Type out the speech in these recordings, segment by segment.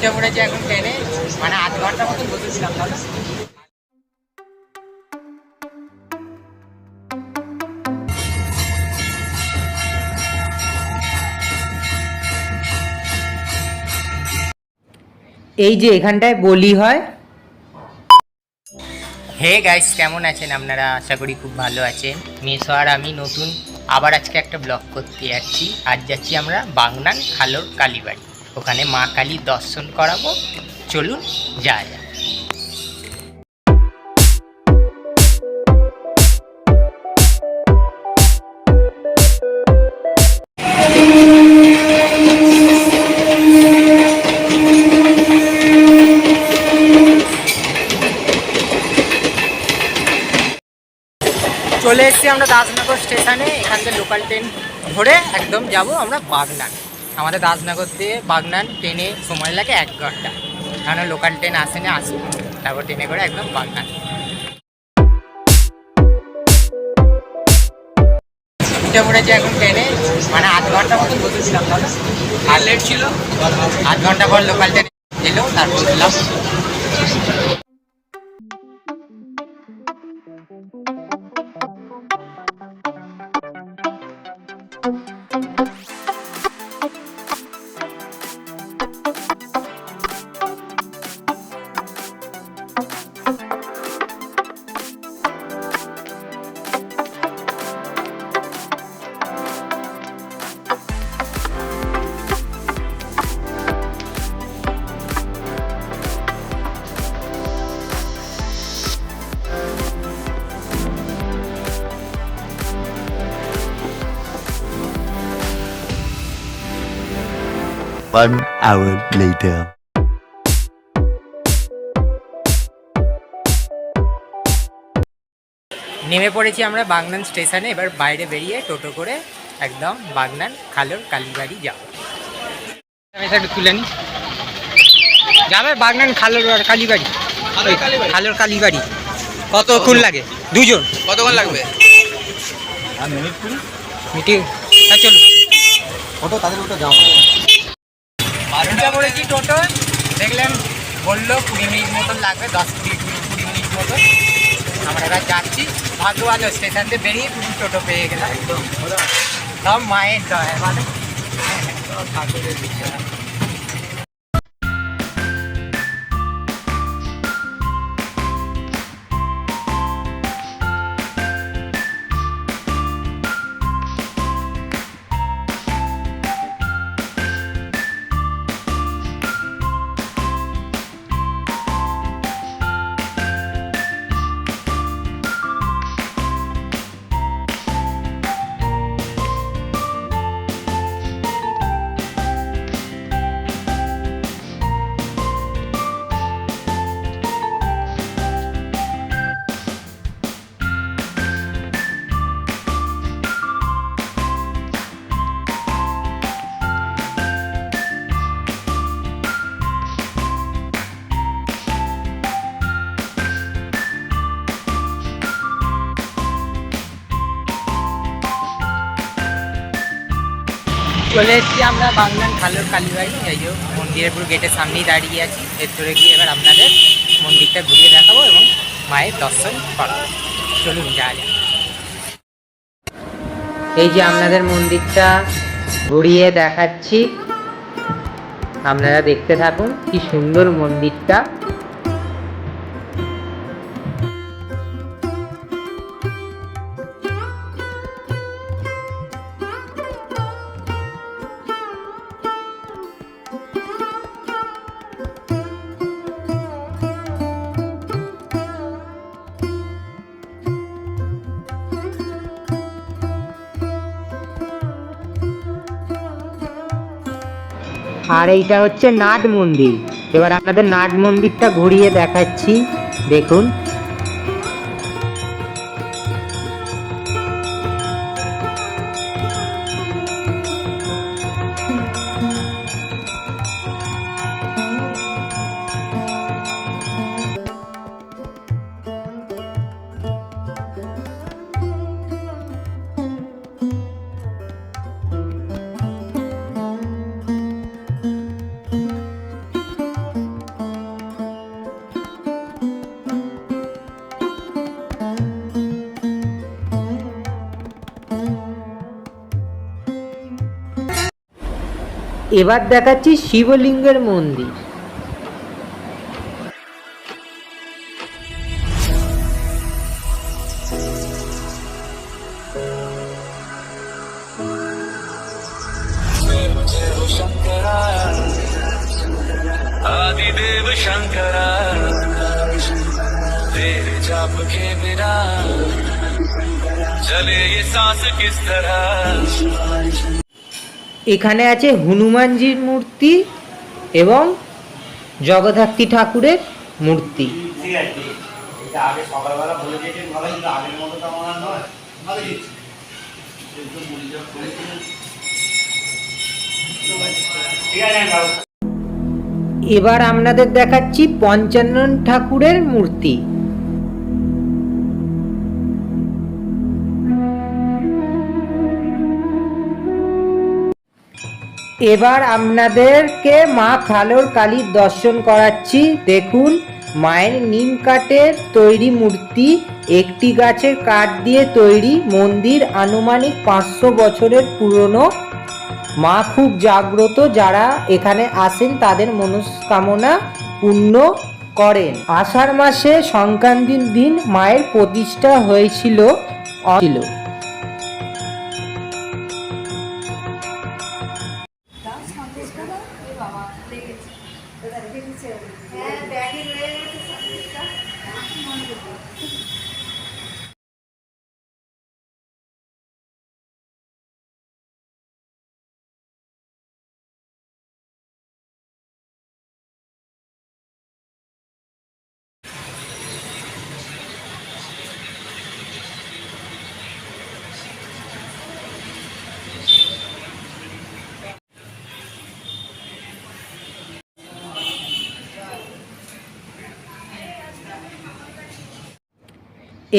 উঠে পড়েছে এখন ট্রেনে, মানে আধ ঘন্টা মতন বসেছিলাম তাহলে। এই যে এখানটায় বলি হয়। হে গাইস, কেমন আছেন আপনারা? আশা করি খুব ভালো আছেন। মেসো আর আমি নতুন আবার আজকে একটা ব্লগ করতে যাচ্ছি। আজ যাচ্ছি আমরা বাগনান খালোর কালীবাড়ি, ওখানে মা কালীর দর্শন করাবো। চলুন যাওয়া যাক। চলে এসেছি আমরা দাসনগর স্টেশনে। এখান থেকে লোকাল ট্রেন ধরে একদম যাব আমরা বাগনান। আমাদের দাসনগর দিয়ে বাগনান ট্রেনে সময় লাগে 1 ঘন্টা, কারণ লোকাল ট্রেন আসে না, আসুন তারপর ট্রেনে করে একদম বাগনান। উঠে পড়েছে এখন ট্রেনে, মানে আধ ঘন্টা মতন বসেছিলাম তাহলে। আর লেট ছিল, আধ ঘন্টা পর লোকাল ট্রেন এলো, তারপর উঠলাম। One hour later. নেমে পড়েছি আমরা বাগনান স্টেশনে। এবার বাইরে বেরিয়ে টোটো করে একদম বাগনান খালোর কালীবাড়ি যাবো। আমি একটু তুলে নিই, যাবে বাগনান খালোর কালীবাড়ি। খালোর কালীবাড়ি কতক্ষণ লাগে? 2 জন। কতক্ষণ লাগবে? মিটিং। হ্যাঁ চলুন। ওটা তাদের ওটা যাও। উঠে পড়েছি টোটো, দেখলেন বললো 20 মিনিট মতন লাগবে, 10-20 মিনিট মতন। আমরা এবার যাচ্ছি। ভাগ্য ভালো, স্টেশন থেকে বেরিয়ে পুরো টোটো পেয়ে গেলাম। সব মায়ের দয়া, মানে ঠাকুরের বিষয়। চলে এসেছি আমরা বাগনান খালোর কালীবাড়ি। যাই হোক, মন্দিরের পুরো গেটের সামনেই দাঁড়িয়ে আছি। ভেতরে গিয়ে এবার আপনাদের মন্দিরটা ঘুরিয়ে দেখাবো এবং মায়ের দর্শন করাবো। চলুন যাওয়া যাক। এই যে আপনাদের মন্দিরটা ঘুরিয়ে দেখাচ্ছি, আপনারা দেখতে থাকুন কি সুন্দর মন্দিরটা। আর এইটা হচ্ছে নাট মন্দির। এবার আপনাদের নাট মন্দিরটা ঘুরিয়ে দেখাচ্ছি, দেখুন। এবার দেখাচ্ছি শিবলিঙ্গের মন্দির। आदिदेव शंकरा तेरे जाप के बिना चले ये सांस किस तरह। এখানে আছে হনুমানজির মূর্তি এবং জগদ্ধাত্রী ঠাকুরের মূর্তি। আগে সকালবেলা বলে দিয়েছেন ভালো, কিন্তু আগের মতো তো আমার নয়, ভালো দিচ্ছি। এবার আপনাদের দেখাচ্ছি পঞ্চানন ঠাকুরের মূর্তি। এবার আপনাদেরকে মা খালোর কালীর দর্শন করাচ্ছি। দেখুন, মায়ের নিম কাঠের তৈরি মূর্তি, একটি গাছের কাঠ দিয়ে তৈরি মন্দির, আনুমানিক 500 বছরের পুরনো। মা খুব জাগ্রত, যারা এখানে আসেন তাদের মনস্কামনা পূর্ণ করেন। আষাঢ় মাসে সংক্রান্তির দিন মায়ের প্রতিষ্ঠা হয়েছিল।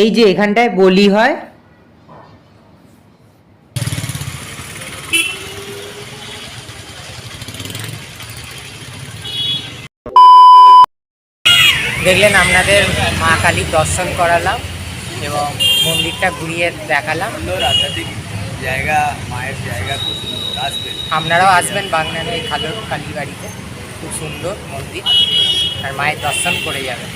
এই যে এখানটায় বলি হয়। দেখলেন, আপনাদের মা কালীর দর্শন করালাম এবং মন্দিরটা ঘুরিয়ে দেখালাম। সুন্দর আধ্যাত্মিক জায়গা, মায়ের জায়গা, খুব সুন্দর। আসবেন, আপনারাও আসবেন বাগনান এই খালোর কালী বাড়িতে। খুব সুন্দর মন্দির, আর মায়ের দর্শন করে যাবেন।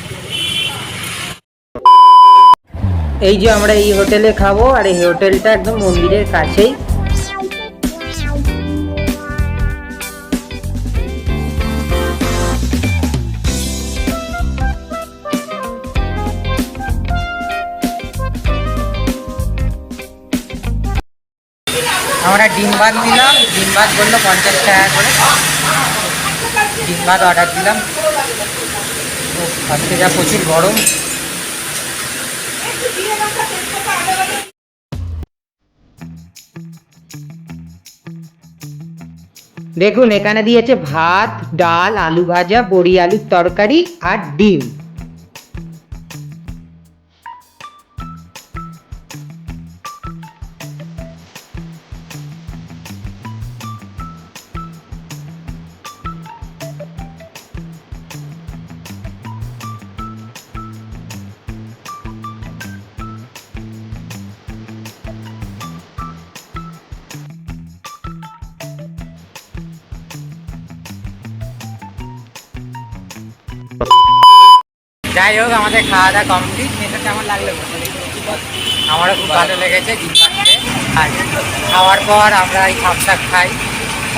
এই যে আমরা এই হোটেলে খাবো, আর এই হোটেলটা একদম মন্দিরের কাছেই। আমরা ডিম ভাত নিলাম, ডিম ভাত বললো 50 টাকা করে। ডিম ভাত অর্ডার দিলাম। আজকে যা প্রচুর গরম। দেখুন, এখানে দিয়েছে ভাত, ডাল, আলু ভাজা, বড়ি আলুর তরকারি আর ডিম। যাই হোক, আমাদের খাওয়া দাওয়া কমপ্লিট। মেয়েটা কেমন লাগলো? আমারও খুব ভালো লেগেছে ডিম ভাত খেয়ে। আর খাওয়ার পর আমরা এই থামস আপ খাই,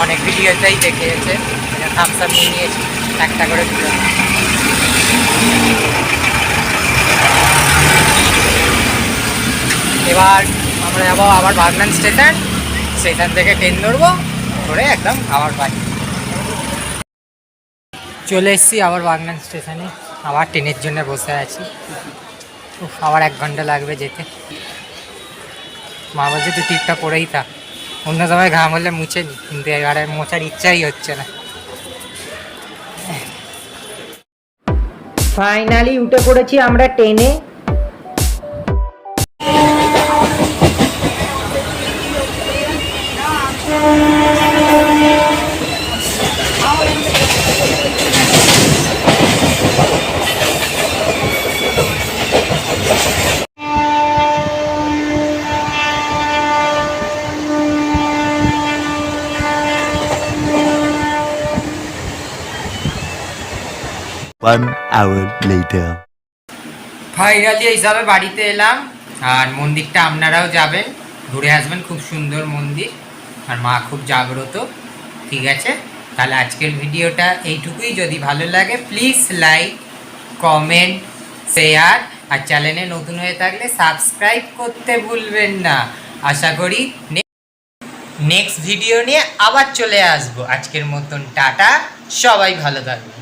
অনেক ভিডিওতেই দেখিয়েছে। থামস আপ নিয়ে নিয়েছি, একটা করে দিল। এবার আমরা যাবো আবার বাগনান স্টেশন। স্টেশন থেকে ট্রেন ধরবো, ধরে একদম আবার বাড়ি চলে এসেছি। আবার বাগনান স্টেশনে আবার ট্রেনের জন্য বসে আছি। আবার 1 ঘন্টা লাগবে যেতে। মা বলছে তুই টিপটা পরেই থাক, অন্য সময় ঘাম হলে মুছে নি, কিন্তু এবারে মোছার ইচ্ছাই হচ্ছে না। ফাইনালি উঠে পড়েছি আমরা ট্রেনে। 1 hour later. ফাইনালি এইসবে বাড়িতে এলাম, আর মন্দিরটা আপনারাও যাবেন, ঘুরে আসবেন, খুব সুন্দর মন্দির, আর মা খুব জাগ্রত। ঠিক আছে, তাহলে আজকের ভিডিওটা এইটুকুই। যদি ভালো লাগে প্লিজ লাইক, কমেন্ট, শেয়ার, আর চ্যানেলে নতুন হয়ে থাকলে সাবস্ক্রাইব করতে ভুলবেন না। আশা করি নেক্সট ভিডিও নিয়ে আবার চলে আসবো। আজকের মতন টাটা, সবাই ভালো থাকবেন।